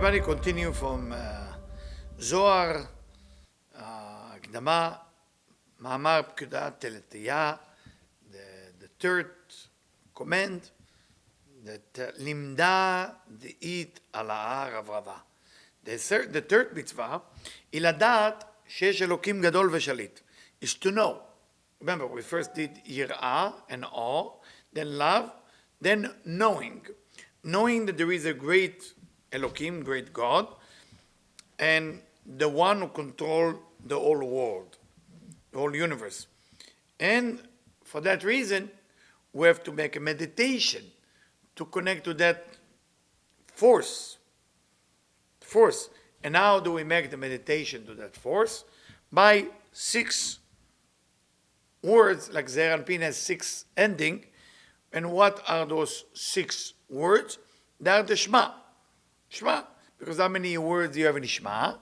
everybody, continue from Zohar, הקדמה, מאמר פקודת תלתיה, the third command, that לימדה דאית על ההר רברבה. The third מצווה היא לדעת שיש אלוקים גדול ושליט. Is to know. Remember, we first did יראה and awe, then love, then knowing. Knowing that there is a great Elohim, great God, and the one who controls the whole world, the whole universe. And for that reason, we have to make a meditation to connect to that force. And how do we make the meditation to that force? By 6 words, like Zeir Anpin has 6 endings. And what are those 6 words? They are the Shema. Shema. Because how many words do you have in Shema?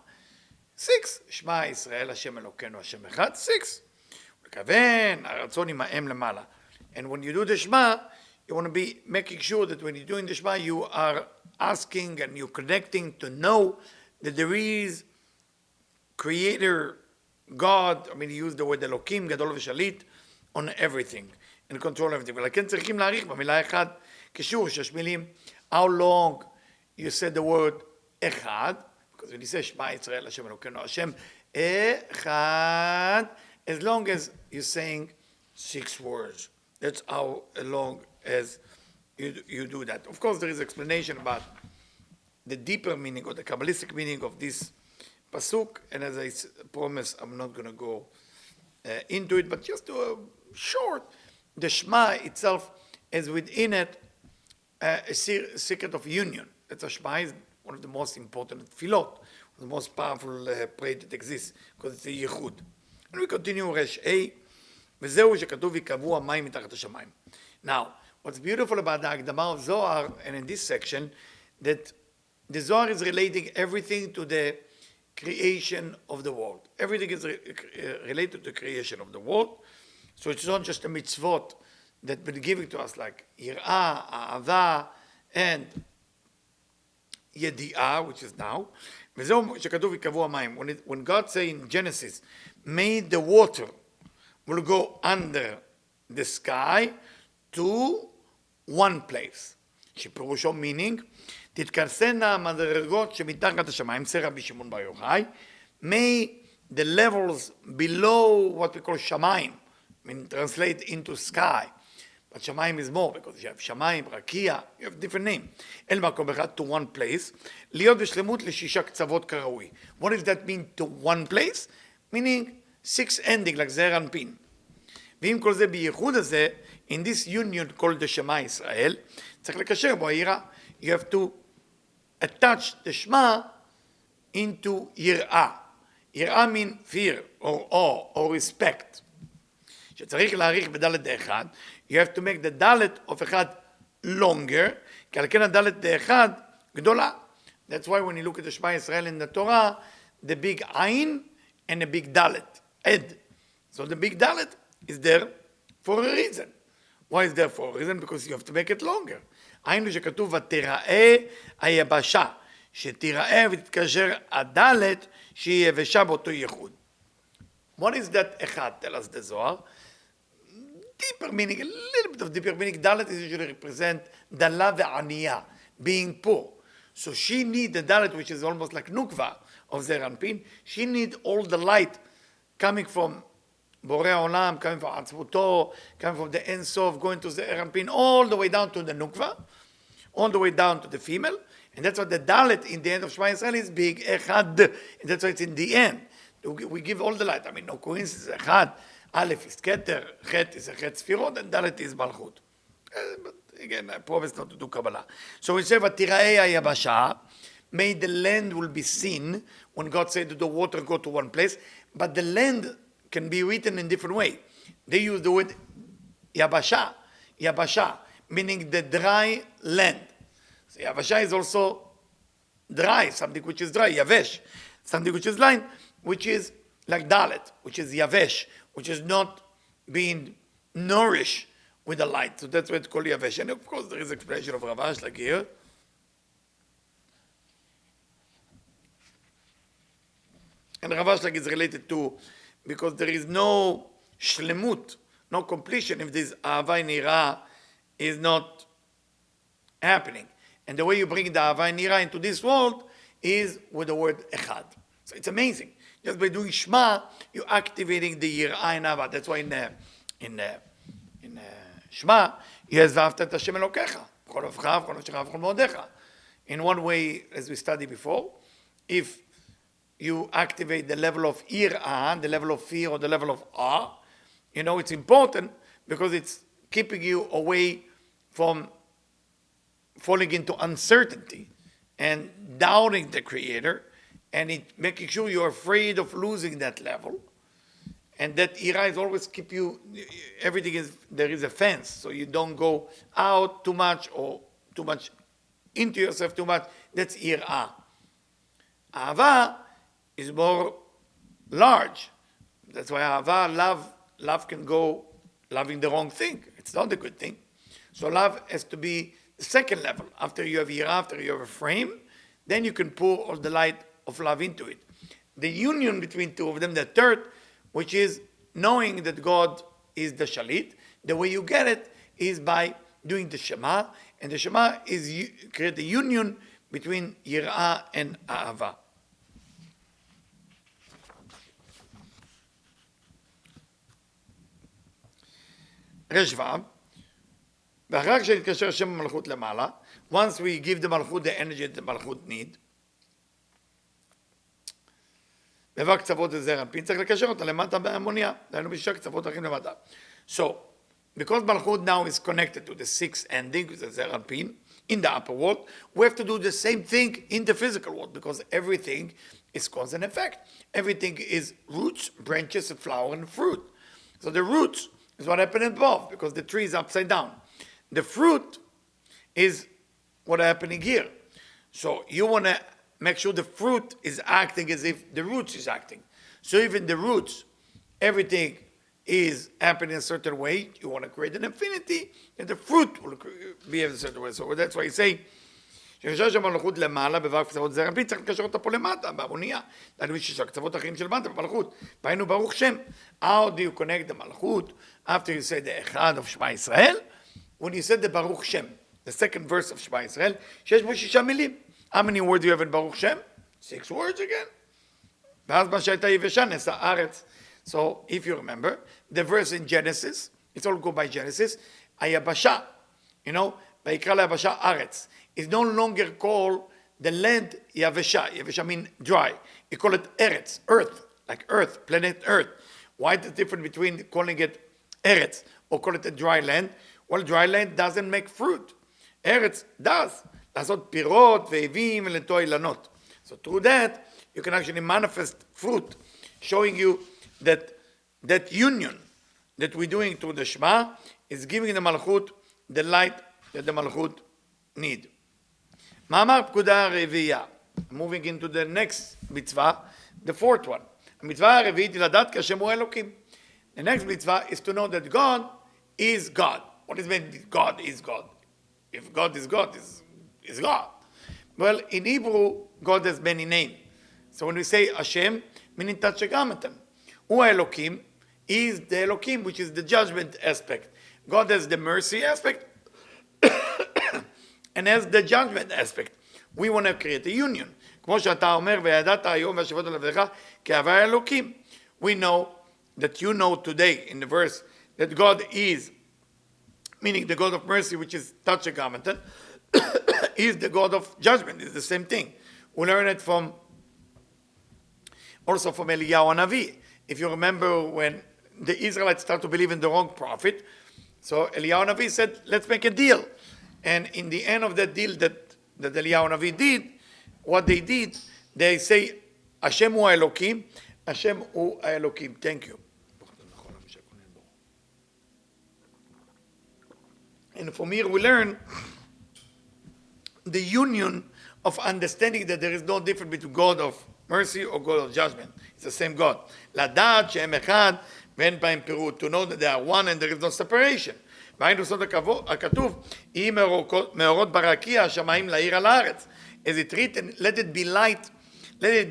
6. Shema Yisrael, Hashem Elokeinu, Hashem Echad. 6. ולכוון, הרצון עמהם למעלה. And when you do the Shema, you want to be making sure that when you're doing the Shema, you are asking and you're connecting to know that there is Creator, God. I mean, he used the word Elokim, Gadol ושליט, on everything. And control everything. ולכן צריכים להעריך במילה אחד, קישור, 6 מילים. How long you said the word אחד, because when you say Shema Yisrael, Hashem Elokeinu, Hashem Echad, as long as you're saying 6 words. That's how long as you do that. Of course, there is explanation about the deeper meaning or the Kabbalistic meaning of this pasuk, and as I promised, I'm not going to go into it, but just to a short, the Shema itself has within it a secret of union. That's a Shema is one of the most important tefillot, the most powerful prayer that exists, because it's a yichud. And we continue resh A, וזהו שכתוב יקבעו המים מתחת השמיים. Now, what's beautiful about the הקדמה of Zohar, and in this section, that the Zohar is relating everything to the creation of the world. Everything is related to the creation of the world. So it's not just a mitzvot that been given to us like yirah, ahava, and yedi'ah, which is now. וזהו שכתוב יקבעו המים. When God say in Genesis, made the water will go under the sky to one place. שפירושו meaning, תתכרסנה המדרגות שמתחת השמיים, זה רבי שמעון בר יוחאי, may the levels below what we call שמיים, I mean translate into sky, but שמיים is more, because you have שמיים, רקיע, you have different name, אל מקום אחד, to one place, להיות בשלמות ל6 קצוות כראוי. What does that mean, to one place? Meaning 6 ending, like זעיר אנפין. ואם כל זה בייחוד הזה, in this union called the שמע ישראל, צריך לקשר בו היראה. You have to attach the Shema into יראה. יראה mean fear, or awe, or respect. שצריך להעריך בדלת דאחד, you have to make the דלת of אחד longer, כי על כן הדלת דאחד גדולה. That's why when you look at the Shema Israel in the Torah, the big Ayin and the big dalet, Ed. So the big dalet is there for a reason. Why is there for a reason? Because you have to make it longer. היינו שכתוב ותראה היבשה, שתראה ותתקשר הדלת שהיא יבשה באותו ייחוד. What is that אחד? Tell us the Zohar. Deeper meaning, a little bit of deeper meaning. Dalet is usually represent דלה וענייה, being poor. So she need the dalet, which is almost like nukva of Zeir Anpin. She need all the light coming from Borei Olam, coming from Atzmuto, coming from the Ein Sof, going to Zeir Anpin, all the way down to the nukva, all the way down to the female. And that's what the dalet in the end of Shema Yisrael is big, echad. And that's why it's in the end. We give all the light. I mean, no coincidence. Echad, Aleph is Keter, Chet is a Chet Sfirot, and dalet is Malchut. But again, I promise not to do Kabbalah. So we say, Vatiraei hayabasha, may the land will be seen, when God said that the water go to one place, but the land can be written in different way. They use the word yabasha, meaning the dry land. So yabasha is also dry, something which is dry, yavesh, something which is line, which is like dalet, which is yavesh, which is not being nourished with the light. So that's why it's called yavesh. And of course there is explanation of Ravash like here. And Ravashlag is related to, because there is no shlemut, no completion if this Ahava Nira is not happening. And the way you bring the Ahava Nira into this world is with the word Echad. So it's amazing. Just by doing Shema, you're activating the Yirah and Ahava. That's why in Shema, you have V'ahavta et Hashem Elokecha, B'chol nefecha, B'chol nafshecha, B'chol ma'odecha. In one way, as we studied before, if you activate the level of Yirah, the level of fear, or the level of awe, you know it's important because it's keeping you away from falling into uncertainty and doubting the Creator, and it making sure you're afraid of losing that level. And that Ira is always keep you, everything is, there is a fence, so you don't go out too much or too much into yourself too much. That's Ira. Ahava is more large. That's why Ahava, love can go loving the wrong thing. It's not a good thing. So love has to be the second level. After you have Ira, after you have a frame, then you can pour all the light of love into it. The union between two of them, the third, which is knowing that God is the Shalit. The way you get it is by doing the Shema, and the Shema is create a union between Yirah and Ahava. רשב"א, ואחר שנתקשר שם המלכות למעלה, once we give the מלכות the energy that the מלכות need, בבא קצוות זעיר אנפין, צריך לקשר אותה למטה בהמוניה, דהיינו בשישה קצוות אחרים למטה. So, because Malchut now is connected to the sixth ending, the Zeir Anpin, in the upper world, we have to do the same thing in the physical world, because everything is cause and effect. Everything is roots, branches, flower, and fruit. So the roots is what happened above, because the tree is upside down. The fruit is what happening here. So you want to make sure the fruit is acting as if the roots is acting. So even the roots, everything is happening in a certain way. You want to create an infinity, and the fruit will behave a certain way. So that's why you say, שנשאר שם מלכות למעלה, בבא קצוות זעיר אנפין, צריך לקשר אותה פה למטה, בהמוניה. דהיינו בשישה קצוות אחרים של מטה, במלכות. והיינו ברוך שם. How do you connect the מלכות after you say the אחד of שמע ישראל? When you said the ברוך שם, the second verse of שמע ישראל, שיש בו שישה מילים. How many words do you have in ברוך שם? 6 words again. ואז מה שהייתה יבשה נעשה ארץ. So if you remember, the verse in Genesis, it's all go by Genesis, היבשה, you know, ויקרא ליבשה ארץ. It's no longer called the land יבשה. יבשה means dry. You call it eretz, earth, like earth, planet earth. Why the difference between calling it eretz or call it a dry land? Well, dry land doesn't make fruit. Eretz does. לעשות פירות ואבים ולטוע אילנות. So through that, you can actually manifest fruit, showing you that union that we're doing through the Shema is giving the Malchut the light that the Malchut need. מאמר פקודה הרביעייה. Moving into the next mitzvah, the fourth one. המצווה הרביעית היא לדעת כי השם הוא אלוקים. The next mitzvah is to know that God is God. What does it mean God is God? If God is God, is God. Well, in Hebrew, God has many names. So when we say Hashem, meaning Tachagamatam. Hu Elokim is the Elokim, which is the judgment aspect. God has the mercy aspect and has the judgment aspect. We want to create a union. כמו שאתה אומר, וידעת היום והשבות על עבדך, כי הווה אלוקים. We know that you know today in the verse that God is, meaning the God of mercy, which is Tachagamatam, is the God of judgment. It's the same thing. We learn it also from Eliyahu Navi. If you remember when the Israelites start to believe in the wrong prophet, so Eliyahu Navi said, let's make a deal. And in the end of that deal that Eliyahu Navi did, what they did, they say, Hashem hu Elokim, Hashem hu Elokim. Thank you. And from here we learn the union of understanding that there is no difference between God of mercy or God of judgment. It's the same God. לדעת שהם אחד ואין בהם פירוט. To know that they are one and there is no separation. והיינו סוד הכתוב, יהי מאורות ברקיע השמיים להאיר על הארץ. As it written, let it be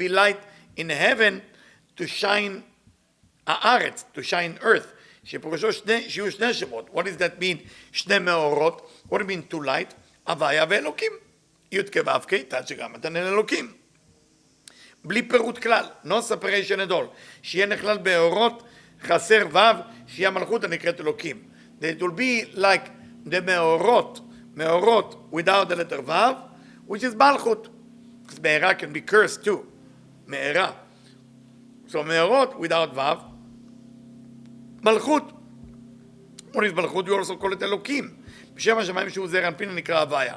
light in heaven to shine הארץ, to shine earth. שפירושו שיהיו שני שמות. What does that mean? שני מאורות. What do you mean to light? הוויה ואלוקים. י' כו' כ' תת שגם מתן אל אלוקים. בלי פירוט כלל. No separation at all. שיהיה נכלל באורות חסר ו' שיהיה מלכות הנקראת אלוקים. It will be like the מאורות without the letter ו' which is מלכות. Because מארה can be cursed too. מארה. So מאורות without ו' מלכות. What is מלכות? You also call it אלוקים. בשם השמיים שהוא זעיר אנפין נקרא הוויה.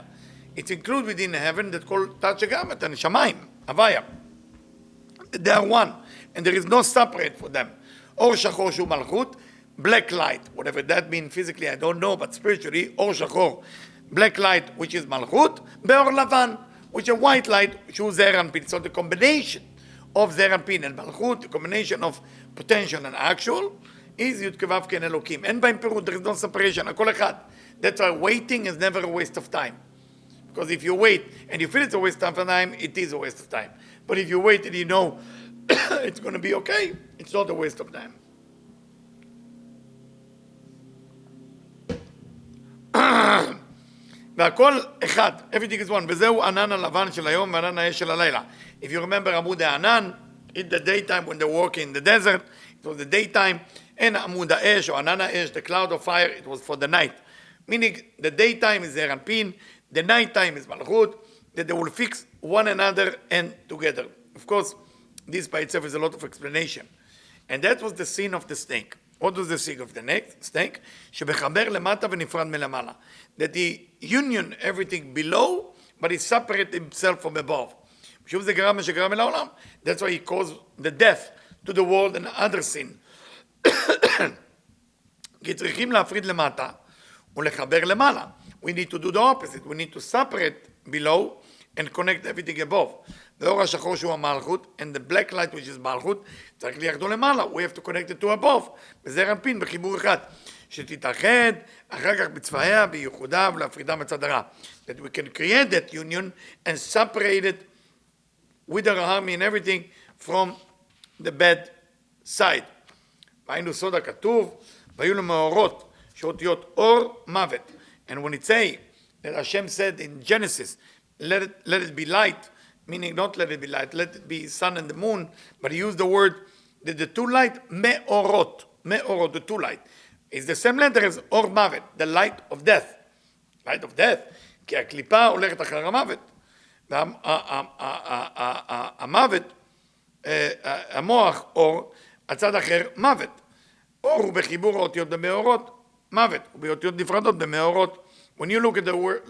It's included within heaven that called תת שגם את השמיים, הוויה. They are one, and there is no separate for them. אור שחור שהוא מלכות, black light, whatever that means physically, I don't know, but spiritually, אור שחור, black light, which is מלכות, באור לבן, which is white light, שהוא זעיר אנפין. So the combination of זעיר אנפין and מלכות, the combination of potential and actual, is י' כו' כ' אלוקים. אין בהם פירוט, there is no separation, הכל אחד. That's why waiting is never a waste of time. Because if you wait and you feel it's a waste of time, it is a waste of time. But if you wait and you know it's going to be okay, it's not a waste of time. והכל אחד, everything is one. וזהו ענן הלבן של היום וענן האש של הלילה. If you remember עמוד הענן, in the daytime when they walk in the desert, it was the daytime, and עמוד האש או ענן האש, the cloud of fire, it was for the night. Meaning the daytime is זעיר אנפין, the night time is malchut, that they will fix one another and together. Of course, this by itself is a lot of explanation. And that was the sin of the snake. What was the sin of the snake? שבחבר למטה ונפרד מלמעלה. That he union everything below, but he separate himself from above. שוב זה גרם מה שגרם אל העולם. That's why he caused the death to the world and other sin. כי צריכים להפריד למטה ולחבר למעלה. We need to do the opposite. We need to separate below and connect everything above. והאור השחור שהוא המלכות, and the black light which is מלכות, צריך ליחדו למעלה. We have to connect it to above. בזעיר אנפין, בחיבור אחד. שתתאחד, אחר כך בצבעיה, בייחודה, ולהפרידה מצד הרע. That we can create that union and separate it with the harmony and everything from the bad side. והיינו סוד הכתוב, והיו לו מאורות, שאותיות אור מוות. And when it say that Hashem said in Genesis, let it be light, meaning not let it be light, let it be sun and the moon, but he used the word that the two light, me'orot, the two light, is the same letter as or mavet, the light of death. Light of death, כי הקליפה הולכת אחר המוות. והמוות, המוח אור, הצד אחר מוות. אור הוא בחיבור האותיות במאורות. Mavet, ובאותיות נפרדות במאורות. When you look at the word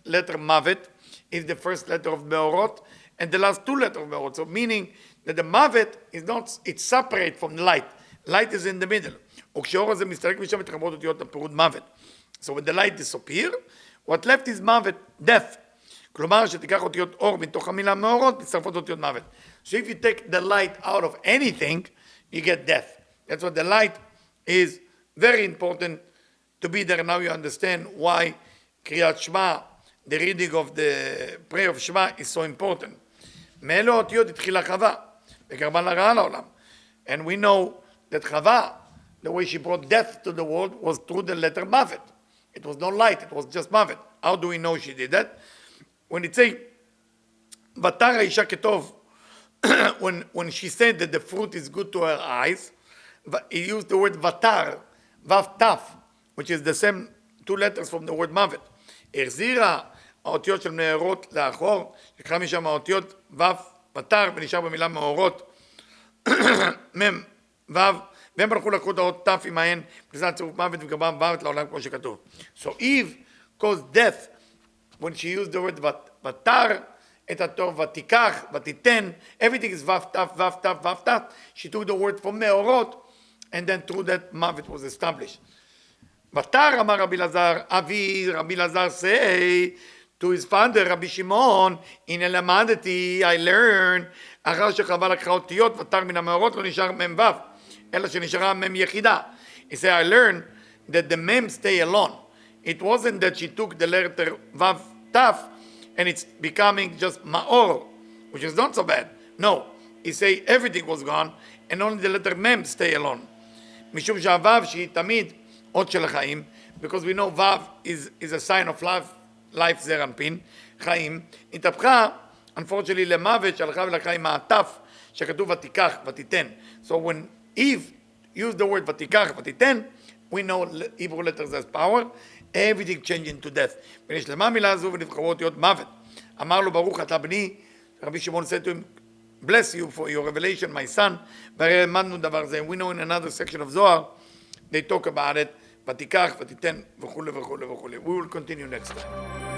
letter Mavet, is the first letter of מאורות, and the last two letters of מאורות. So meaning that the Mavet is not, it's separate from light. Light is in the middle. וכשאור הזה מסתלק משם מתחברות אותיות הפירוד Mavet. So when the light disappear, what left is Mavet, death. כלומר שתיקח אותיות אור מתוך המילה מאורות, מצטרפות אותיות Mavet. So if you take the light out of anything, you get death. That's what the light is very important to be there. Now you understand why Kriyat Shema, the reading of the prayer of Shema, is so important. מאלו האותיות התחילה חווה, וקרבה לרעה לעולם. And we know that Chava, the way she brought death to the world, was through the letter Mavet. It was no light, it was just Mavet. How do we know she did that? When it says, Vatar Isha Ketov, when she said that the fruit is good to her eyes, he used the word Vatar, Vav Taf, which is the same two letters from the word מוות. החזירה האותיות של מאורות לאחור, לקחה משם האותיות ו' פתר ונשאר במילה מאורות מ' ו', והם הלכו לקחו את האות ת' עמהן, כניסת צירוף מוות וגרבם מוות לעולם כמו שכתוב. So Eve caused death when she used the word ותר את התור ותיקח, ותיתן, everything is ו' ת' ו' ת' ו' ת'. She took the word from מאורות, and then through that מוות was established. ותר אמר רבי אלעזר, אבי רבי אלעזר say to his father רבי שמעון, הנה למדתי, I learned, אחר שחווה לקחה אותיות ותר מן המאורות לא נשאר מם ו', אלא שנשארה מם יחידה. He said, I learned that the mem stay alone. It wasn't that she took the letter ו' ת' and it's becoming just מאור, which is not so bad. No, he say everything was gone and only the letter mem stay alone. משום שהוו שהיא תמיד אות של החיים, because we know וו is a sign of life זר אנפין, חיים, התהפכה, unfortunately, למוות שהלכה ולקחה עם העטף שכתוב ותיקח ותיתן. So when Eve used the word ותיקח ותיתן, we know Hebrew letters as power, everything changed into death. ונשלמה המילה הזו ונבחרו אותיות מוות. אמר לו ברוך אתה בני, רבי שמעון said to him, bless you for your revelation, my son. והרי למדנו דבר זה. We know in another section of Zohar, they talk about it, ותיקח ותיתן וכו' וכו' וכו'. We will continue next time.